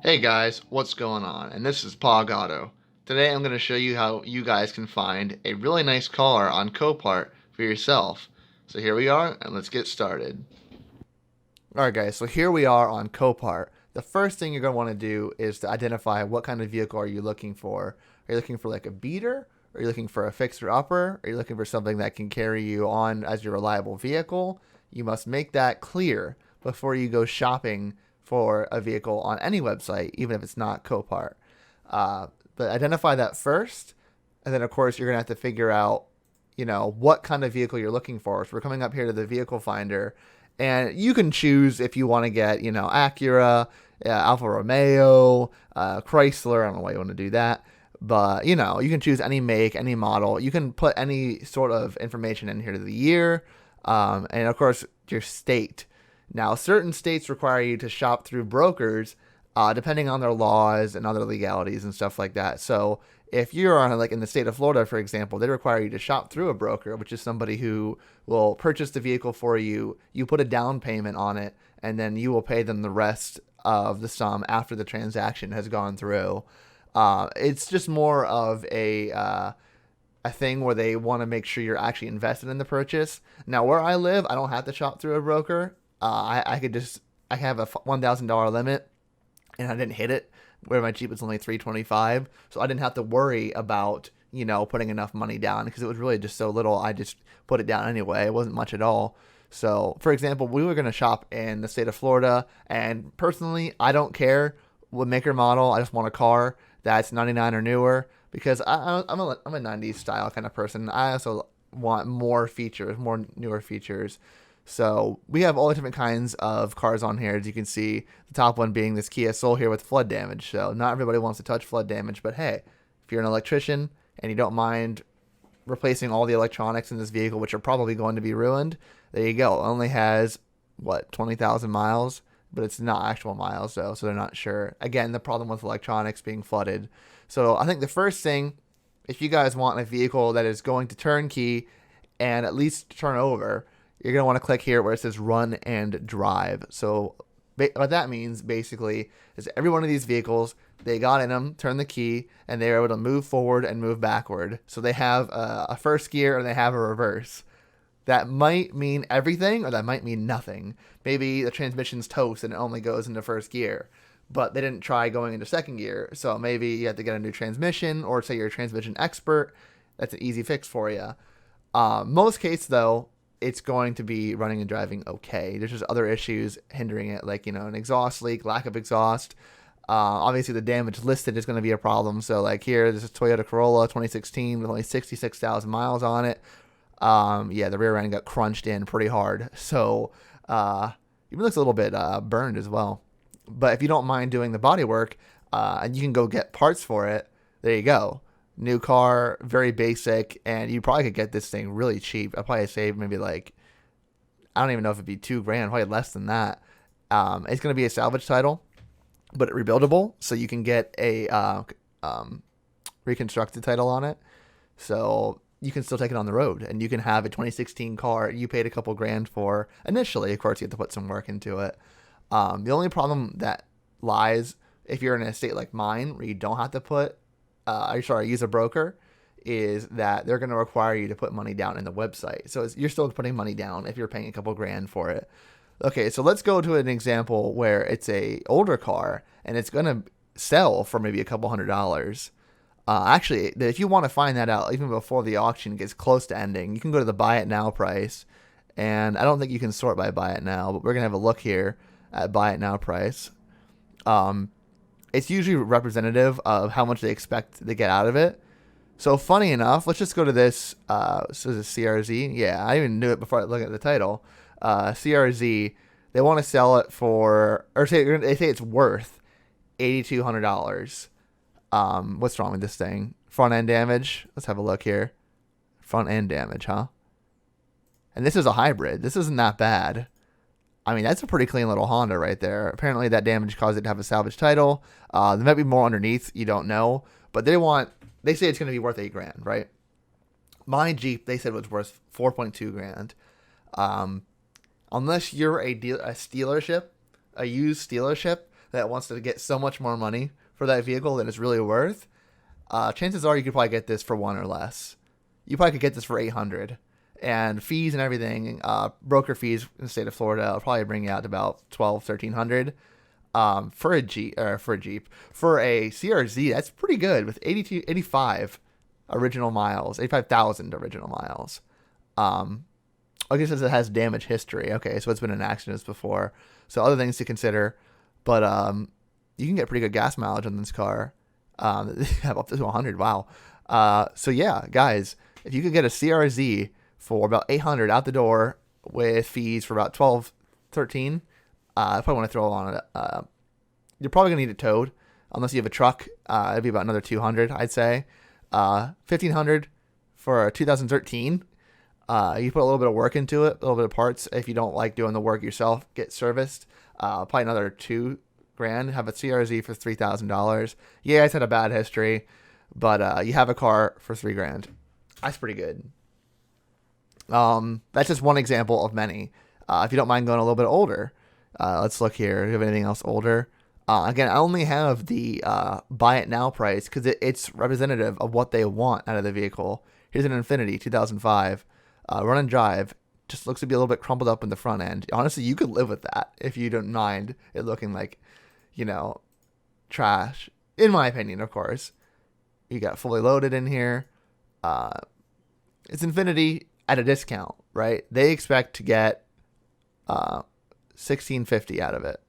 Hey guys, what's going on? And this is Pog Auto. Today I'm going to show you how you guys can find a really nice car on Copart for yourself. So here we are, and let's get started. Alright guys, so here we are on Copart. The first thing you're going to want to do is to identify what kind of vehicle are you looking for. Are you looking for like a beater? Are you looking for a fixer-upper? Are you looking for something that can carry you on as your reliable vehicle? You must make that clear before you go shopping for a vehicle on any website, even if it's not Copart. But identify that first, and then of course you're gonna have to figure out, what kind of vehicle you're looking for. So we're coming up here to the vehicle finder, and you can choose if you want to get, Acura, Alfa Romeo, Chrysler. I don't know why you want to do that. But, you can choose any make, any model. You can put any sort of information in here to the year, and of course, your state. Now, certain states require you to shop through brokers, depending on their laws and other legalities and stuff like that. So, if you're on like in the state of Florida, for example, they require you to shop through a broker, which is somebody who will purchase the vehicle for you. You put a down payment on it, and then you will pay them the rest of the sum after the transaction has gone through. It's just more of a thing where they want to make sure you're actually invested in the purchase. Now, where I live, I don't have to shop through a broker. I have a $1,000 limit, and I didn't hit it. Where my Jeep was only $325, so I didn't have to worry about putting enough money down because it was really just so little. I just put it down anyway. It wasn't much at all. So, for example, we were going to shop in the state of Florida, and personally, I don't care what make or model. I just want a car that's 99 or newer because I'm a 90s style kind of person. I also want more features, more newer features. So we have all the different kinds of cars on here. As you can see, the top one being this Kia Soul here with flood damage. So not everybody wants to touch flood damage, but hey, if you're an electrician and you don't mind replacing all the electronics in this vehicle, which are probably going to be ruined, there you go. It only has, 20,000 miles, but it's not actual miles though, so they're not sure. Again, the problem with electronics being flooded. So I think the first thing, if you guys want a vehicle that is going to turnkey and at least turn over, you're going to want to click here where it says run and drive. So what that means basically is every one of these vehicles, they got in them, turned the key, and they were able to move forward and move backward. So they have a first gear and they have a reverse. That might mean everything or that might mean nothing. Maybe the transmission's toast and it only goes into first gear, but they didn't try going into second gear. So maybe you have to get a new transmission, or say you're a transmission expert. That's an easy fix for you. Most cases, though, it's going to be running and driving okay. There's just other issues hindering it, like, an exhaust leak, lack of exhaust. Obviously, the damage listed is going to be a problem. So, like here, this is Toyota Corolla 2016 with only 66,000 miles on it. Yeah, the rear end got crunched in pretty hard. So, even looks a little bit burned as well. But if you don't mind doing the body work, and you can go get parts for it, there you go. New car, very basic, and you probably could get this thing really cheap. I'd probably save maybe like, I don't even know if it'd be $2,000, probably less than that. It's going to be a salvage title, but rebuildable, so you can get a reconstructed title on it. So you can still take it on the road, and you can have a 2016 car you paid a couple grand for initially. Of course, you have to put some work into it. The only problem that lies if you're in a state like mine where you don't have to put use a broker, is that they're going to require you to put money down in the website. So you're still putting money down if you're paying a couple grand for it. Okay, so let's go to an example where it's a older car and it's going to sell for maybe a couple $100. Actually, if you want to find that out even before the auction gets close to ending, you can go to the buy it now price. And I don't think you can sort by buy it now, but we're going to have a look here at buy it now price. It's usually representative of how much they expect to get out of it. So funny enough, let's just go to this. So this is CRZ. Yeah, I even knew it before I looked at the title. CRZ, they want to sell it for, or they say it's worth $8,200. What's wrong with this thing? Front end damage. Let's have a look here. Front end damage, huh? And this is a hybrid. This isn't that bad. I mean, that's a pretty clean little Honda right there. Apparently, that damage caused it to have a salvage title. There might be more underneath. You don't know. But they say it's going to be worth $8,000, right? My Jeep, they said was worth $4.2 grand. Unless you're a dealership, a used dealership, that wants to get so much more money for that vehicle than it's really worth, chances are you could probably get this for one or less. You probably could get this for 800, and fees and everything, broker fees in the state of Florida will probably bring you out to about 1,200, 1,300. For a Jeep, for a CRZ, that's pretty good with 85 original miles, 85,000 original miles. I guess it has damage history. Okay, so it's been in accidents before. So other things to consider, but you can get pretty good gas mileage on this car. Have up to 100. Wow. So yeah, guys, if you could get a CRZ for about 800 out the door with fees for about 12, 13, I probably want to throw on it. You're probably gonna need it towed unless you have a truck. It'd be about another 200, I'd say. 1,500 for a 2013. You put a little bit of work into it, a little bit of parts. If you don't like doing the work yourself, get serviced. Probably another $2,000. Have a CRZ for $3,000. Yeah, it's had a bad history, but you have a car for $3,000. That's pretty good. That's just one example of many. If you don't mind going a little bit older, let's look here. Do you have anything else older? Again, I only have the buy it now price because it's representative of what they want out of the vehicle. Here's an Infiniti 2005. Run and drive. Just looks to be a little bit crumpled up in the front end. Honestly, you could live with that if you don't mind it looking like, trash. In my opinion, of course. You got fully loaded in here. It's Infiniti at a discount, right? They expect to get $1,650 out of it.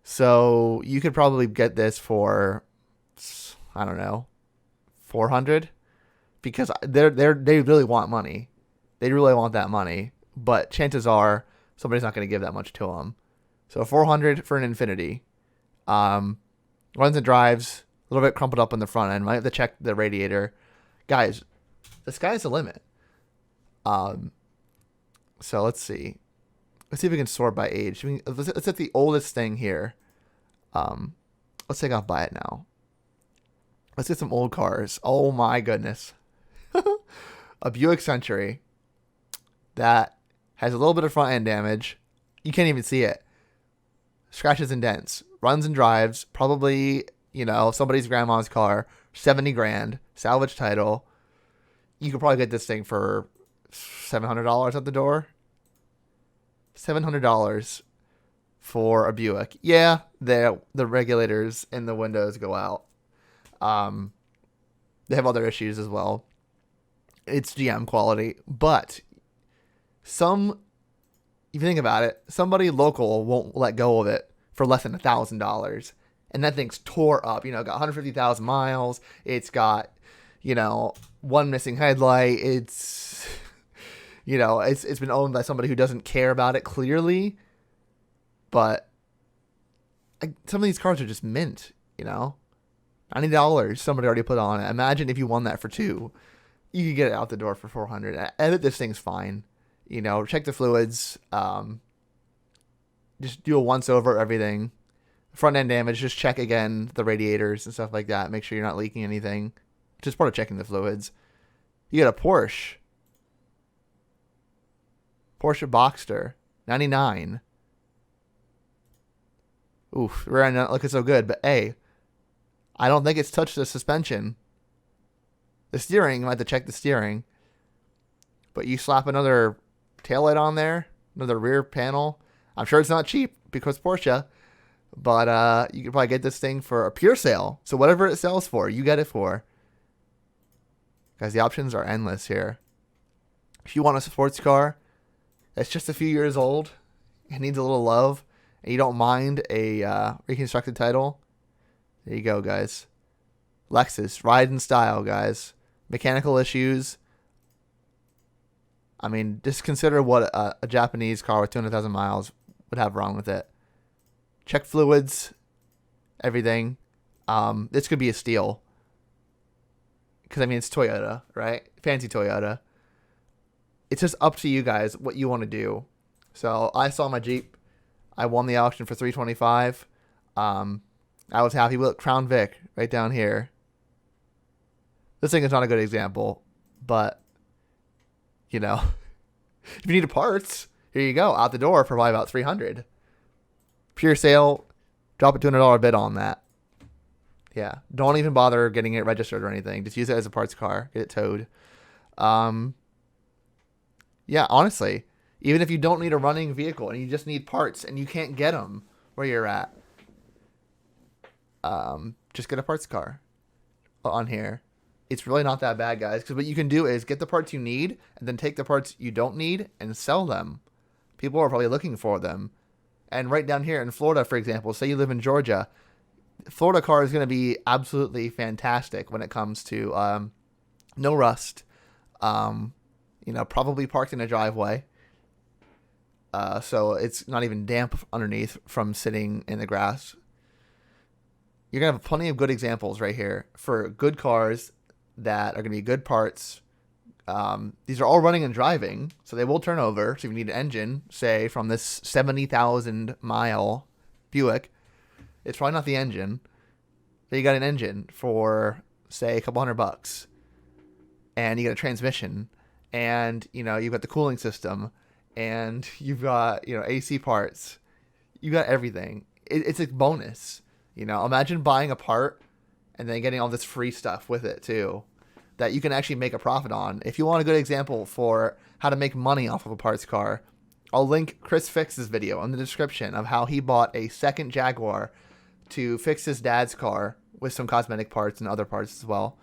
So you could probably get this for, I don't know, $400, because they really want money. They really want that money, but chances are somebody's not going to give that much to them. So $400 for an Infiniti. Runs and drives, a little bit crumpled up on the front end. Might have to check the radiator. Guys, the sky's the limit. So let's see. Let's see if we can sort by age. Let's hit the oldest thing here. Let's take off buy it now. Let's get some old cars. Oh my goodness. A Buick Century that has a little bit of front end damage. You can't even see it. Scratches and dents. Runs and drives. Probably, somebody's grandma's car. $70,000. Salvage title. You could probably get this thing for $700 at the door. $700 for a Buick. Yeah, the regulators in the windows go out. They have other issues as well. It's GM quality, but if you think about it, somebody local won't let go of it for less than $1,000, and that thing's tore up. Got 150,000 miles. It's got, one missing headlight. It's, it's been owned by somebody who doesn't care about it clearly, but some of these cars are just mint. $90 somebody already put on it. Imagine if you won that for $2,000. You could get it out the door for $400. Edit this thing's fine. Check the fluids. Just do a once over everything. Front end damage, just check again the radiators and stuff like that. Make sure you're not leaking anything. Just part of checking the fluids. You got a Porsche Boxster 99. Oof, rear end not looking so good, but hey, I don't think it's touched the suspension. The steering, you might have to check the steering. But you slap another taillight on there, another rear panel. I'm sure it's not cheap because Porsche, but you could probably get this thing for a pure sale. So whatever it sells for, you get it for. Guys, the options are endless here. If you want a sports car that's just a few years old and needs a little love, and you don't mind a reconstructed title, there you go, guys. Lexus, ride in style, guys. Mechanical issues. I mean, just consider what a Japanese car with 200,000 miles would have wrong with it. Check fluids, everything. This could be a steal. Because, it's Toyota, right? Fancy Toyota. It's just up to you guys what you want to do. So, I saw my Jeep. I won the auction for $325. I was happy with Crown Vic right down here. This thing is not a good example, but, if you need parts, here you go. Out the door for probably about $300. Pure sale, Drop a $200 bid on that. Yeah, don't even bother getting it registered or anything. Just use it as a parts car. Get it towed. Yeah, honestly, even if you don't need a running vehicle and you just need parts and you can't get them where you're at, just get a parts car on here. It's really not that bad, guys, because what you can do is get the parts you need and then take the parts you don't need and sell them. People are probably looking for them. And right down here in Florida, for example, say you live in Georgia, Florida car is going to be absolutely fantastic when it comes to no rust, probably parked in a driveway. So it's not even damp underneath from sitting in the grass. You're going to have plenty of good examples right here for good cars that are going to be good parts. These are all running and driving, so they will turn over. So if you need an engine, say from this 70,000 mile Buick, it's probably not the engine. But you got an engine for, say, a couple $100, and you got a transmission, and you've got the cooling system, and you've got AC parts. You got everything. It's a bonus. Imagine buying a part and then getting all this free stuff with it too, that you can actually make a profit on. If you want a good example for how to make money off of a parts car, I'll link Chris Fix's video in the description of how he bought a second Jaguar to fix his dad's car with some cosmetic parts and other parts as well.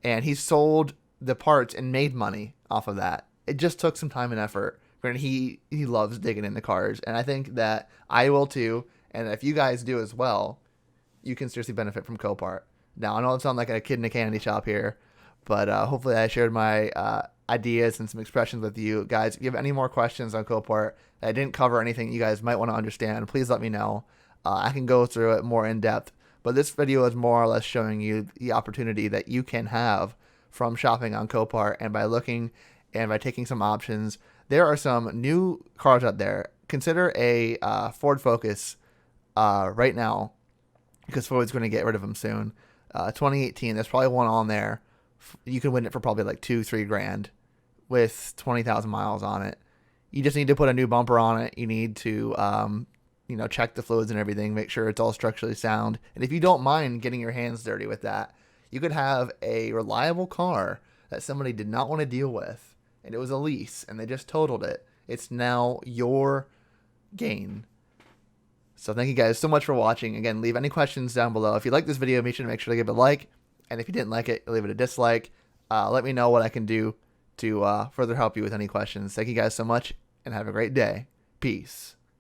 And he sold the parts and made money off of that. It just took some time and effort. Granted, he loves digging into cars, and I think that I will too. And if you guys do as well, you can seriously benefit from Copart. Now, I know it sounds like a kid in a candy shop here, but hopefully I shared my ideas and some expressions with you guys. If you have any more questions on Copart that I didn't cover, anything you guys might want to understand, please let me know. I can go through it more in depth, but this video is more or less showing you the opportunity that you can have from shopping on Copart, and by looking and by taking some options. There are some new cars out there. Consider a Ford Focus right now, because Ford's going to get rid of them soon. 2018, there's probably one on there. You can win it for probably like $2-3 grand with 20,000 miles on it. You just need to put a new bumper on it. You need to check the fluids and everything, make sure it's all structurally sound. And if you don't mind getting your hands dirty with that, you could have a reliable car that somebody did not want to deal with, and it was a lease, and they just totaled it. It's now your gain. So thank you guys so much for watching. Again, leave any questions down below. If you like this video, make sure to give it a like. And if you didn't like it, leave it a dislike. Let me know what I can do to further help you with any questions. Thank you guys so much, and have a great day. Peace.